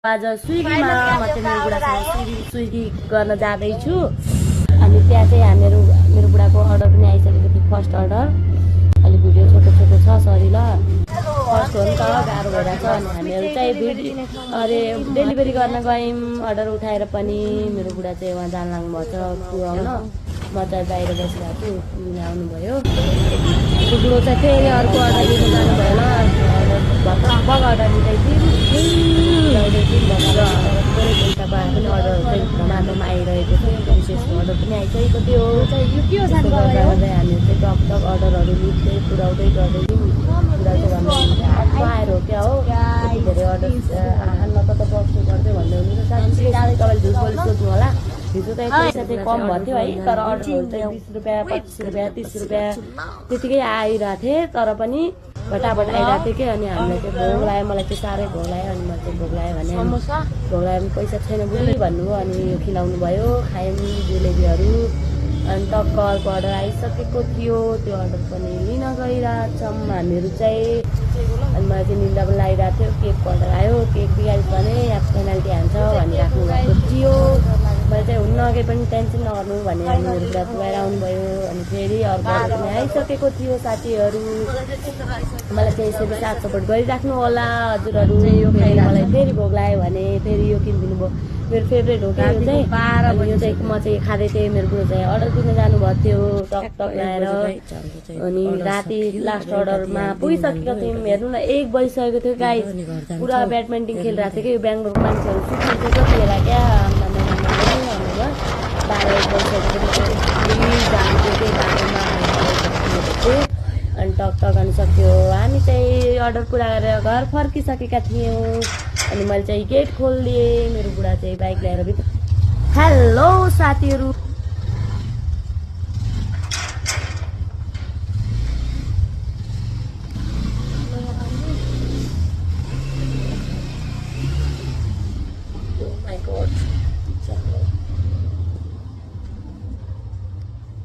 आज स्विगीमा म चाहिँ मेरो बुढासँग स्विगी गर्न जाँदैछु। अनि त्यहाँ चाहिँ मेरो बुढाको अर्डर पनि आइसकेको थियो, फर्स्ट अर्डर। अलि भिडियो छोटो छोटो छ, सरी ल। फर्स्ट हो नि त, गाह्रो भइरहेछ। अनि हामीहरू चाहिँ डेलिभरी गर्न गयौँ अर्डर उठाएर पनि। मेरो बुढा चाहिँ उहाँ जान लाग्नुभएको छ पुऱ्याउन, म चाहिँ बाहिर बसिरहेको छु, लिन आउनुभयो। त्यो बुढो चाहिँ फेरि अर्को अर्डर लिनु जानुभयो ल। भक्कग अर्डर लिँदैथ्यौँ, पैसाको पनि अर्डर चाहिँ बाटोमा आइरहेको थियो, विशेष अर्डर पनि आइसकेको थियो। गर्दै हामी चाहिँ टक अर्डरहरू लिँदै पुऱ्याउँदै गर्दैथ्यौँ। पुरा चाहिँ भन्नु आएर हो क्या हो, धेरै अर्डर आहानमा त बस्नु पर्थ्यो भन्दै हुनुहुन्छ। साथै तपाईँले झुट बोली सोध्नु होला, हिजो चाहिँ पैसा चाहिँ कम भन्थ्यो है, तर अर्डरहरू चाहिँ 20 रुपियाँ 25 रुपियाँ 30 रुपियाँ त्यतिकै आइरहेको थिएँ। तर पनि फटाफट आइरहेको थियो कि। अनि हामीलाई चाहिँ भोग लाग्यो, मलाई चाहिँ साह्रै भोग लाग्यो। अनि म चाहिँ भोग लाग्यो भने भोग लाग्यो भने पैसा छैन बुढी भन्नुभयो। अनि यो खिलाउनु भयो, खायौँ जुलेबीहरू। अनि टक्क अर्को अर्डर आइसकेको थियो, त्यो अर्डर पनि लिन गइरहेछौँ हामीहरू चाहिँ। अनि मलाई चाहिँ निन्दा पनि लागिरहेको थियो। केकको अर्डर आयो, केक बिगारिस् भने यहाँ पेनाल्टी हान्छ भनिराख्नु भएको थियो। मैले चाहिँ हुन्न, केही पनि टेन्सन नगर्नु भने अनि मेरो बुढा पुऱ्याएर आउनुभयो। अनि फेरि अर्को अर्डर पनि आइसकेको थियो साथीहरू। मलाई चाहिँ यसरी साथ सपोर्ट गरिराख्नु होला हजुरहरू। मलाई फेरि भोग लाग्यो भने फेरि यो किनिदिनु भयो, मेरो फेभरेट हो कि यो चाहिँ। यो चाहिँ म चाहिँ खाँदै थिएँ, मेरो बुढो चाहिँ अर्डर दिनु जानुभएको थियो टक लगाएर। अनि राति लास्ट अर्डरमा पुगिसकेको थियौँ। हेर्नु न 1 बजिसकेको थियो गाइस, पुरा ब्याडमिन्टन खेलिरहेको थियो कि। यो बेङ्गलोरको मान्छेहरू सुत्नु चाहिँ कति बेला क्या, 12-1 बजिसकेको थियो बाटोमा। अनि टक अनि सक्यो। हामी चाहिँ अर्डर पुरा गरेर घर फर्किसकेका थियौँ। अनि मैले चाहिँ गेट खोलिदिएँ, मेरो बुढा चाहिँ बाइक ल्याएर भित्र। हेलो साथीहरू,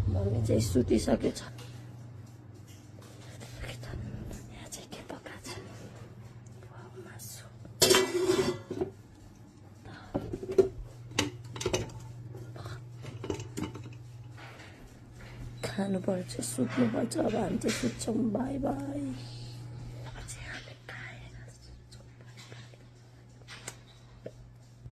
मम्मी चाहिँ सुतिसकेको छ। खानुपर्छ, सुत्नुपर्छ। अब हामी चाहिँ सुत्छौँ। By by.